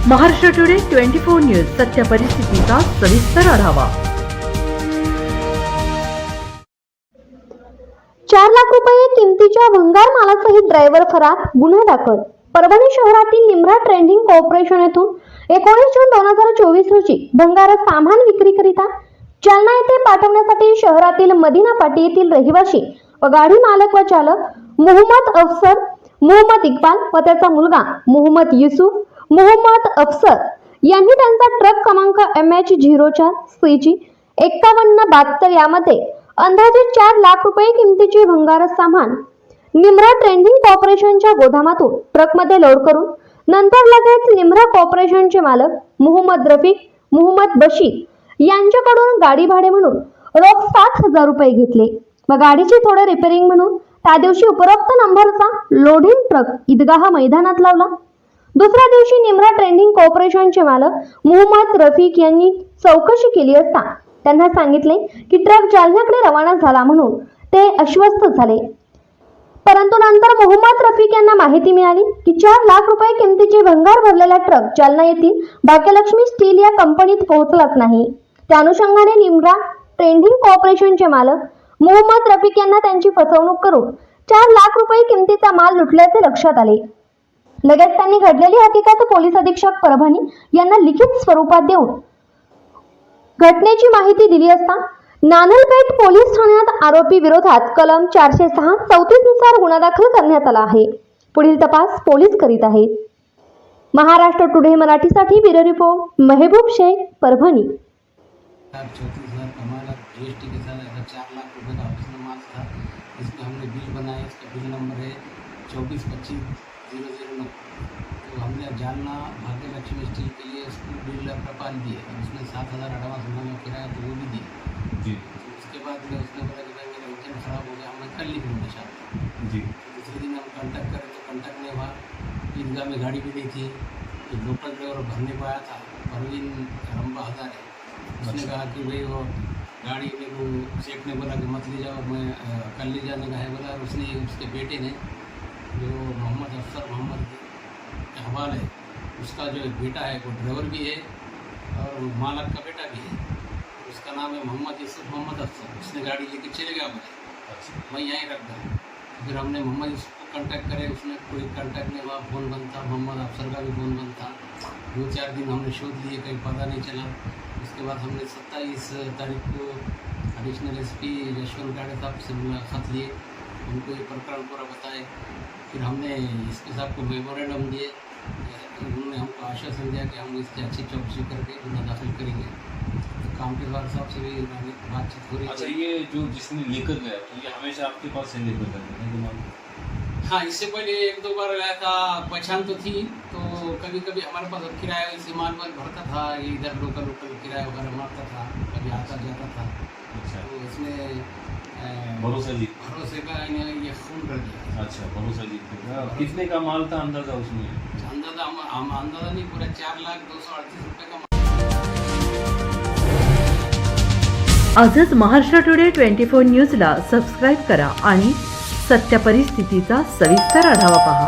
Maharashtra today 24 news सत्य परिस्थितीचा सविस्तर आढावा। 4 लाख रुपये किमतीच्या भंगार मालासहित ड्रायव्हर फरार, गुन्हा दाखल। परभणी शहरातील निमरा ट्रेडिंग कॉर्पोरेशन येथून 19 जून 2024 रोजी भंगार सामान विक्रीकरिता जालना येथे पाठवण्यासाठी शहरातील मदिना पाटी येथील रहिवासी व गाडी मालक व चालक मोहम्मद अफसर, मोहम्मद इक्बाल व त्याचा मुलगा मोहम्मद युसुफ, मोहम्मद अफसर यांनी त्यांचा ट्रक क्रमांक MH04 CG 5172 यामध्ये अंदाजे 4 लाख रुपये किमतीचे भंगार सामान निमरा ट्रेडिंग कॉर्पोरेशनच्या गोदामातून ट्रकमध्ये लोड करून नंतर लगेच निमरा कॉर्पोरेशनचे मालक मोहम्मद रफिक, मोहम्मद बशीर यांच्याकडून गाडी भाडे म्हणून रोख 7,000 रुपये घेतले व गाडीची थोडे रिपेअरिंग म्हणून त्या दिवशी उपरोक्त नंबरचा लोडिंग ट्रक ईदगाह मैदानात लावला। दुसऱ्या दिवशी निमरा ट्रेडिंग कॉर्पोरेशनचे मालक मोहम्मद रफिक यांनी चौकशी केली असता त्यांना सांगितले की ट्रक जालन्याकडे रवाना झाला म्हणून ते आश्वस्त झाले। परंतु नंतर मोहम्मद रफिक यांना माहिती मिळाली की 4 लाख रुपये किमतीचे भंगार भरलेला ट्रक जालना येथील भाग्यलक्ष्मी स्टील या कंपनीत पोहोचलाच नाही। त्या अनुषंगाने निमरा ट्रेडिंग कॉर्पोरेशनचे मालक मोहम्मद रफिक यांना त्यांची फसवणूक करून 4 लाख रुपये किमतीचा माल लुटल्याचे लक्षात आले। लगेच त्यांनी घडलेली हकीकत पोलीस अधीक्षक परभणी यांना लिखित स्वरूपात देऊन घटनेची माहिती दिली असता नानलपेठ पोलीस ठाण्यात आरोपी विरोधात कलम 406 34 नुसार गुन्हा दाखल करण्यात आला आहे। पुढील तपास पोलीस करीत आहेत। महाराष्ट्र टुडे मराठीसाठी ब्युरो रिपोर्ट महबूब शेख, परभणी। 34,000 कमाला GST के साथ ऐसा 4 लाख रुपए का ऑफिस माल था। इसमें हमने बिल बनाया, इसका बिल नंबर है 2425-009। तो हमने जालना भाग्यलक्ष्मी स्टील के लिए उसको बिल प्रपाल दिए, उसमें 7,000 एडवांस उन्होंने किराया तो वो भी दिए जी। उसके बाद में उसने बोला कि भाई मेरा इंजन खराब हो गया, हमने कल लिख दूँगा शाम जी। दूसरे दिन हम कॉन्टैक्ट करें तो कॉन्टैक्ट नहीं हुआ। ईदगाह में गाड़ी भी नहीं थी, तो लोकल ड्राइवर भरने को आया था, परवीन रंबा हज़ार है। उसने कहा कि भाई वो गाड़ी में वो सेठ ने बोला कि मत ले जाओ, मैं कल ले जाने का है बोला। उसने उसके बेटे ने जो मोहम्मद अफसर मोहम्मद इकबाल है, उसका जो बेटा है वो ड्राइवर भी है और मालक का बेटा भी है, उसका नाम है मोहम्मद यूसुफ मोहम्मद अफसर। उसने गाड़ी लेके चले गया बोले, मैं यहीं रख गया। फिर हमने मोहम्मद यूसुफ को कॉन्टैक्ट करे, उसने कोई कॉन्टैक्ट नहीं हुआ, फ़ोन बंद था। मोहम्मद अफसर का भी फ़ोन बंद था। 2-4 दिन हमने शोध लिए, कहीं पता नहीं चला। उसके बाद हमने 27 तारीख को एडिशनल SP यशवंत गाड़े साहब से मुलाकात लिए, उनको ये प्रकरण पूरा बताए। फिर हमने SP साहब को मेमोरेंडम दिए, उन्होंने हमको आश्वासन दिया कि हम इसकी अच्छी चौकसी करके गुना दाखिल करेंगे। तो कामकेदार साहब से भी बातचीत हो रही। अच्छा, ये जो जिसने लेकर गया तो ये हमेशा आपके पास से लेकर गया? हाँ, इससे पहले 1-2 बार गया था, पहचान तो थी। तो कभी कभी हमारे पास किराया वैसे माल भरता था, इधर लोकल किराया वगैरह मारता था, कभी आता जाता था। अच्छा, तो इसमें भरोसे का ये फ़ोन कर दिया। अच्छा, भरोसा जीत गया। कितने का माल था अंदाज़ा उसमें? हम अंदाज़ा नहीं, पूरा 4,238,000 रुपये का। आजच महाराष्ट्र टुडे 24 न्यूजला सबस्क्राईब करा आणि सत्य परिस्थितीचा सविस्तर आढावा पहा।